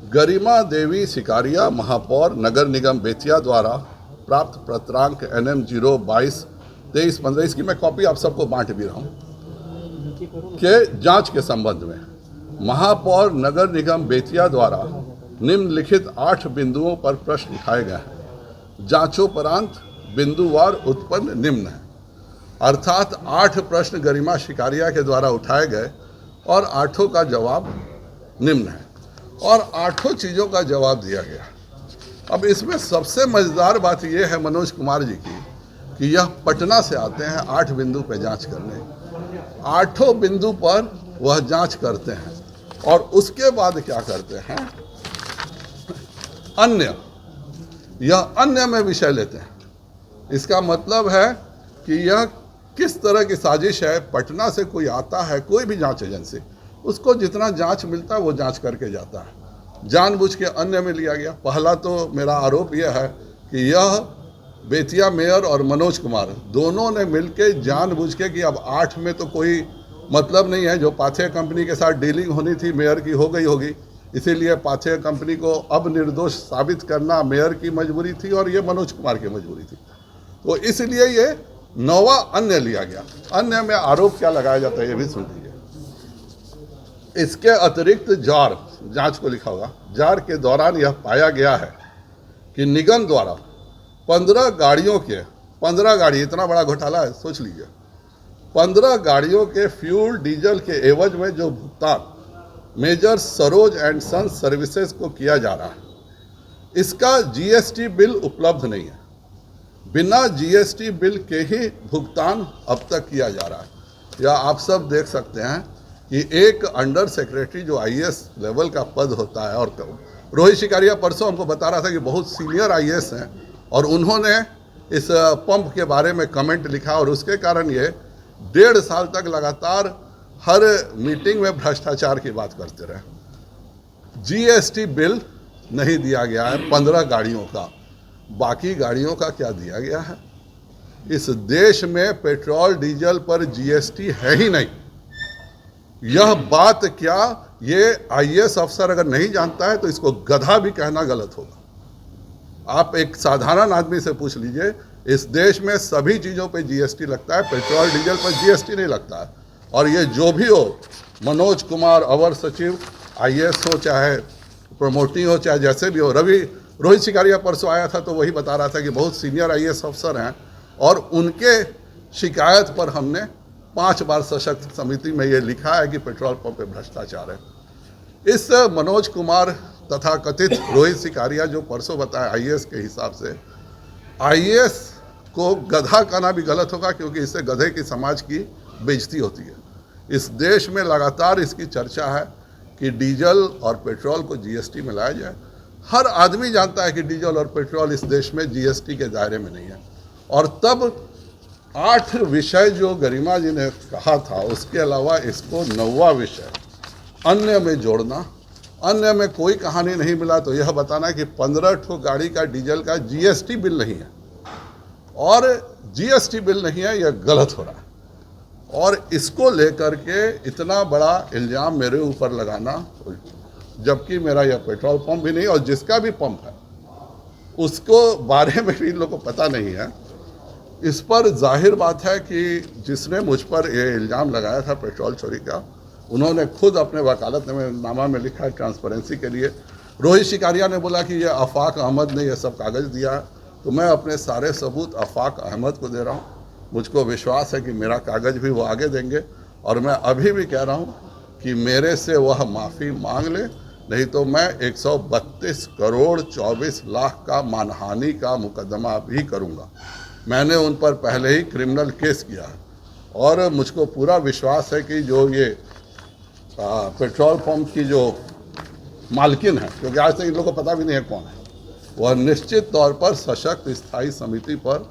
गरिमा देवी सिकारिया महापौर नगर निगम बेतिया द्वारा प्राप्त पत्रांक NM 022-23-15 इसकी मैं कॉपी आप सबको बांट भी रहा हूँ के जांच के संबंध में महापौर नगर निगम बेतिया द्वारा निम्नलिखित 8 बिंदुओं पर प्रश्न उठाए गए हैं। जांचोपरांत बिंदुवार उत्पन्न निम्न है, अर्थात 8 प्रश्न गरिमा शिकारिया के द्वारा उठाए गए और 8 का जवाब निम्न है और 8 चीज़ों का जवाब दिया गया। अब इसमें सबसे मज़ेदार बात यह है मनोज कुमार जी की कि यह पटना से आते हैं 8 बिंदु पर जांच करने, 8 बिंदु पर वह जांच करते हैं और उसके बाद क्या करते हैं, अन्य, यह अन्य में विषय लेते हैं। इसका मतलब है कि यह किस तरह की साजिश है। पटना से कोई आता है, कोई भी जांच एजेंसी, उसको जितना जांच मिलता है वो जांच करके जाता है, जानबूझ के अन्य में लिया गया। पहला तो मेरा आरोप यह है कि यह बेतिया मेयर और मनोज कुमार दोनों ने मिलकर जानबूझ के कि अब 8 में तो कोई मतलब नहीं है, जो पाथेय कंपनी के साथ डीलिंग होनी थी मेयर की हो गई होगी, इसीलिए पाथेय कंपनी को अब निर्दोष साबित करना मेयर की मजबूरी थी और ये मनोज कुमार की मजबूरी थी, तो इसलिए ये 9वां अन्य लिया गया। अन्य में आरोप क्या लगाया जाता है ये भी सुन लीजिए। इसके अतिरिक्त जार, जांच को लिखा होगा, जार के दौरान यह पाया गया है कि निगम द्वारा 15 गाड़ियों के 15 गाड़ी, इतना बड़ा घोटाला है सोच लीजिए, 15 गाड़ियों के फ्यूल डीजल के एवज में जो भुगतान major Saroj and sons services को किया जा रहा है, इसका GST बिल उपलब्ध नहीं है। बिना GST बिल के ही भुगतान अब तक किया जा रहा है। या आप सब देख सकते हैं कि एक अंडर सेक्रेटरी जो IAS लेवल का पद होता है, और रोहित शिकारिया परसों हमको बता रहा था कि बहुत सीनियर IAS हैं और उन्होंने इस पंप के बारे में कमेंट लिखा और उसके कारण ये 1.5 साल तक लगातार हर मीटिंग में भ्रष्टाचार की बात करते रहे। GST बिल नहीं दिया गया है 15 गाड़ियों का, बाकी गाड़ियों का क्या दिया गया है। इस देश में पेट्रोल डीजल पर GST है ही नहीं। यह बात क्या, ये IAS अफसर अगर नहीं जानता है तो इसको गधा भी कहना गलत होगा। आप एक साधारण आदमी से पूछ लीजिए, इस देश में सभी चीज़ों पे GST लगता है, पेट्रोल डीजल पर GST नहीं लगता है। और ये जो भी हो, मनोज कुमार अवर सचिव IAS हो, चाहे प्रमोटिंग हो, चाहे जैसे भी हो, रोहित शिकारिया परसों आया था तो वही बता रहा था कि बहुत सीनियर IAS अफसर हैं और उनके शिकायत पर हमने 5 बार सशक्त समिति में ये लिखा है कि पेट्रोल पंप पे भ्रष्टाचार है। इस मनोज कुमार तथा कथित रोहित शिकारिया जो परसों बताया IAS के हिसाब से, IAS को गधा कहना भी गलत होगा क्योंकि इससे गधे की समाज की बेइज्जती होती है। इस देश में लगातार इसकी चर्चा है कि डीजल और पेट्रोल को GST में लाया जाए। हर आदमी जानता है कि डीजल और पेट्रोल इस देश में GST के दायरे में नहीं है। और तब 8 विषय जो गरिमा जी ने कहा था, उसके अलावा इसको 9वां विषय अन्य में जोड़ना। अन्य में कोई कहानी नहीं मिला तो यह बताना कि 15 ठो गाड़ी का डीजल का GST बिल नहीं है और GST बिल नहीं है, यह गलत हो रहा है। और इसको लेकर के इतना बड़ा इल्ज़ाम मेरे ऊपर लगाना, जबकि मेरा यह पेट्रोल पंप भी नहीं और जिसका भी पंप है उसको बारे में भी इन लोगों को पता नहीं है। इस पर जाहिर बात है कि जिसने मुझ पर ये इल्ज़ाम लगाया था पेट्रोल चोरी का, उन्होंने खुद अपने वकालतनामा में लिखा है ट्रांसपेरेंसी के लिए। रोहित शिकारिया ने बोला कि ये आफाक अहमद ने यह सब कागज़ दिया, तो मैं अपने सारे सबूत आफाक अहमद को दे रहा हूँ। मुझको विश्वास है कि मेरा कागज़ भी वो आगे देंगे और मैं अभी भी कह रहा हूँ कि मेरे से वह माफ़ी मांग ले, नहीं तो मैं 132 करोड़ 24 लाख का मानहानि का मुकदमा भी करूँगा। मैंने उन पर पहले ही क्रिमिनल केस किया है और मुझको पूरा विश्वास है कि जो ये पेट्रोल पंप की जो मालकिन है, क्योंकि आज तक इन लोगों को पता भी नहीं है कौन है, वह निश्चित तौर पर सशक्त स्थायी समिति पर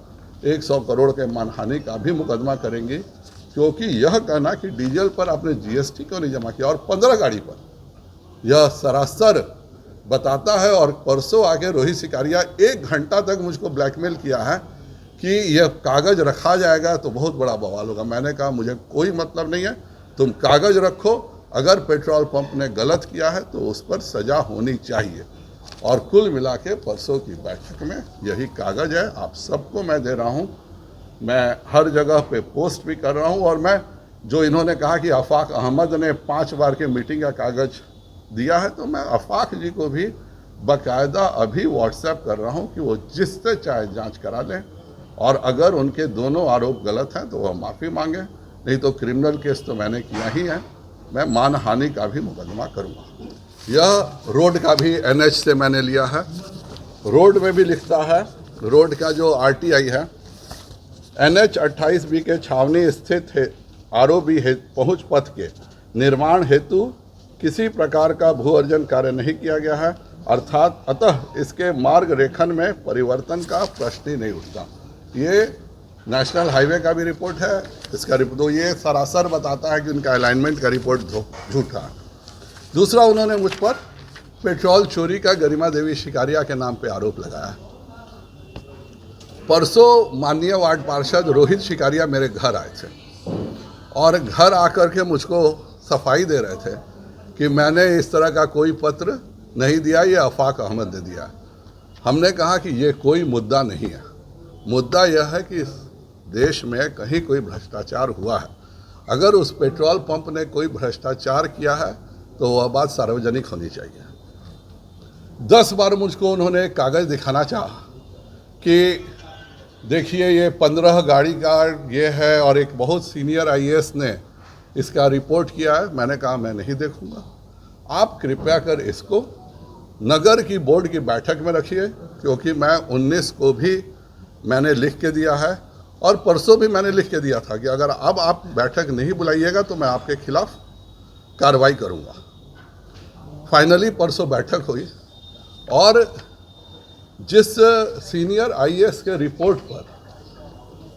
100 करोड़ के मानहानि का भी मुकदमा करेंगी। क्योंकि यह कहना कि डीजल पर आपने GST क्यों नहीं जमा किया और 15 गाड़ी पर, यह सरासर बताता है। और परसों आके रोहित शिकारिया 1 घंटा तक मुझको ब्लैकमेल किया है कि यह कागज़ रखा जाएगा तो बहुत बड़ा बवाल होगा। मैंने कहा मुझे कोई मतलब नहीं है, तुम कागज़ रखो, अगर पेट्रोल पंप ने गलत किया है तो उस पर सजा होनी चाहिए। और कुल मिला के परसों की बैठक में यही कागज़ है, आप सबको मैं दे रहा हूँ। मैं हर जगह पे पोस्ट भी कर रहा हूँ, और मैं जो इन्होंने कहा कि आफाक अहमद ने 5 बार के मीटिंग का कागज़ दिया है, तो मैं आफाक जी को भी बाकायदा अभी व्हाट्सएप कर रहा हूँ कि वो जिससे चाहे जांच करा लें, और अगर उनके दोनों आरोप गलत हैं तो वह माफ़ी मांगे, नहीं तो क्रिमिनल केस तो मैंने किया ही है, मैं मानहानि का भी मुकदमा करूँगा। यह रोड का भी NH से मैंने लिया है। रोड में भी लिखता है, रोड का जो RTI है, NH 28B के छावनी स्थित है ROB पहुँच पथ के निर्माण हेतु किसी प्रकार का भू अर्जन कार्य नहीं किया गया है, अर्थात अतः इसके मार्ग रेखन में परिवर्तन का प्रश्न ही नहीं उठता। ये नेशनल हाईवे का भी रिपोर्ट है, इसका रिपोर्ट तो ये सरासर बताता है कि उनका अलाइनमेंट का रिपोर्ट झूठा है। दूसरा, उन्होंने मुझ पर पेट्रोल चोरी का गरिमा देवी शिकारिया के नाम पे आरोप लगाया। परसों माननीय वार्ड पार्षद रोहित शिकारिया मेरे घर आए थे और घर आकर के मुझको सफाई दे रहे थे कि मैंने इस तरह का कोई पत्र नहीं दिया, ये आफाक अहमद ने दिया। हमने कहा कि ये कोई मुद्दा नहीं है, मुद्दा यह है कि इस देश में कहीं कोई भ्रष्टाचार हुआ है। अगर उस पेट्रोल पंप ने कोई भ्रष्टाचार किया है तो वह बात सार्वजनिक होनी चाहिए। 10 बार मुझको उन्होंने एक कागज़ दिखाना चाहा कि देखिए ये 15 गाड़ी का ये है और एक बहुत सीनियर IAS ने इसका रिपोर्ट किया है। मैंने कहा मैं नहीं देखूंगा, आप कृपया कर इसको नगर की बोर्ड की बैठक में रखिए, क्योंकि मैं 19 को भी मैंने लिख के दिया है और परसों भी मैंने लिख के दिया था कि अगर अब आप बैठक नहीं बुलाइएगा तो मैं आपके खिलाफ कार्रवाई करूंगा। फाइनली परसों बैठक हुई और जिस सीनियर IAS के रिपोर्ट पर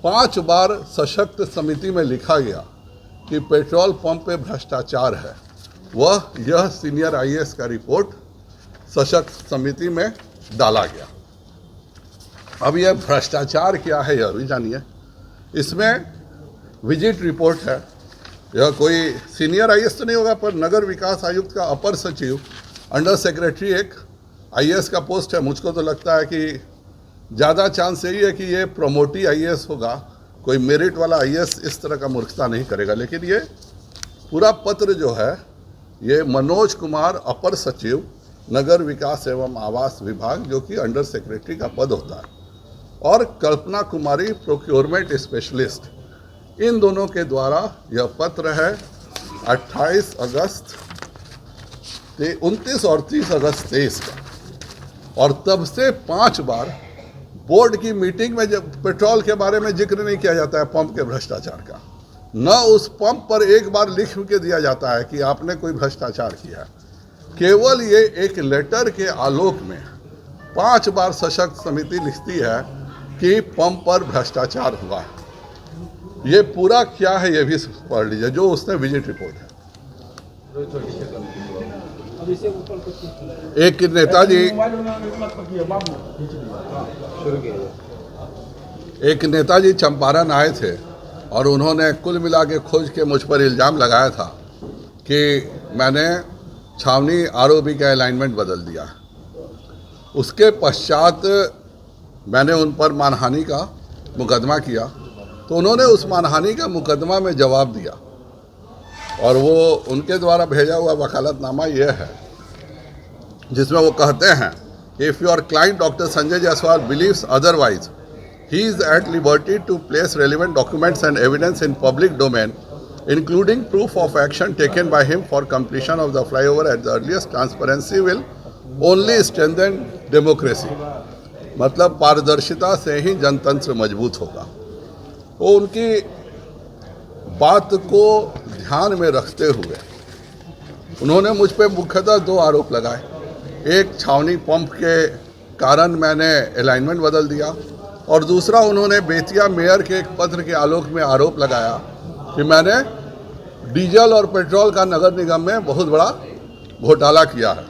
5 बार सशक्त समिति में लिखा गया कि पेट्रोल पंप पे भ्रष्टाचार है, वह यह सीनियर IAS का रिपोर्ट सशक्त समिति में डाला गया। अब यह भ्रष्टाचार क्या है यह भी जानिए। इसमें विजिट रिपोर्ट है, यह कोई सीनियर IAS तो नहीं होगा, पर नगर विकास आयुक्त का अपर सचिव अंडर सेक्रेटरी एक IAS का पोस्ट है। मुझको तो लगता है कि ज़्यादा चांस यही है कि ये प्रमोटी IAS होगा, कोई मेरिट वाला IAS इस तरह का मूर्खता नहीं करेगा। लेकिन ये पूरा पत्र जो है ये मनोज कुमार अपर सचिव नगर विकास एवं आवास विभाग, जो कि अंडर सेक्रेटरी का पद होता है, और कल्पना कुमारी प्रोक्योरमेंट स्पेशलिस्ट, इन दोनों के द्वारा यह पत्र है 28 अगस्त 29 और 30 अगस्त 23 का। और तब से 5 बार बोर्ड की मीटिंग में जब पेट्रोल के बारे में जिक्र नहीं किया जाता है पंप के भ्रष्टाचार का, न उस पंप पर एक बार लिख के दिया जाता है कि आपने कोई भ्रष्टाचार किया। केवल ये एक लेटर के आलोक में 5 बार सशक्त समिति लिखती है कि पंप पर भ्रष्टाचार हुआ है। ये पूरा क्या है ये भी पढ़ लीजिए, जो उसने विजिट रिपोर्ट है। एक नेताजी चंपारण आए थे और उन्होंने कुल मिला के खोज के मुझ पर इल्ज़ाम लगाया था कि मैंने छावनी ROB का अलाइनमेंट बदल दिया। उसके पश्चात मैंने उन पर मानहानि का मुकदमा किया, तो उन्होंने उस मानहानि का मुकदमा में जवाब दिया और वो उनके द्वारा भेजा हुआ वकालतनामा ये है, जिसमें वो कहते हैं if your client doctor Sanjay Jaiswal believes otherwise he is at liberty to place relevant documents and evidence in public domain including proof of action taken by him for completion of the flyover at the earliest. Transparency will only strengthen democracy. मतलब पारदर्शिता से ही जनतंत्र मजबूत होगा। तो उनकी बात को ध्यान में रखते हुए उन्होंने मुझ पे मुख्यतः 2 आरोप लगाए। एक, छावनी पंप के कारण मैंने अलाइनमेंट बदल दिया, और दूसरा उन्होंने बेतिया मेयर के एक पत्र के आलोक में आरोप लगाया कि मैंने डीजल और पेट्रोल का नगर निगम में बहुत बड़ा घोटाला किया है,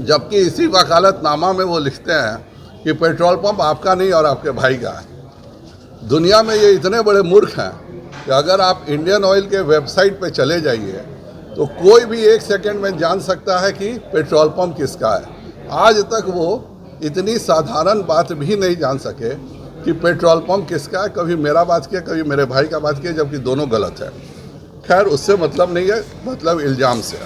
जबकि इसी वकालतनामा में वो लिखते हैं कि पेट्रोल पंप आपका नहीं और आपके भाई का है। दुनिया में ये इतने बड़े मूर्ख हैं कि अगर आप इंडियन ऑयल के वेबसाइट पे चले जाइए तो कोई भी 1 सेकंड में जान सकता है कि पेट्रोल पंप किसका है। आज तक वो इतनी साधारण बात भी नहीं जान सके कि पेट्रोल पंप किसका है। कभी मेरा बात किया, कभी मेरे भाई का बात किया, जबकि दोनों गलत है। खैर, उससे मतलब नहीं है, मतलब इल्ज़ाम से है।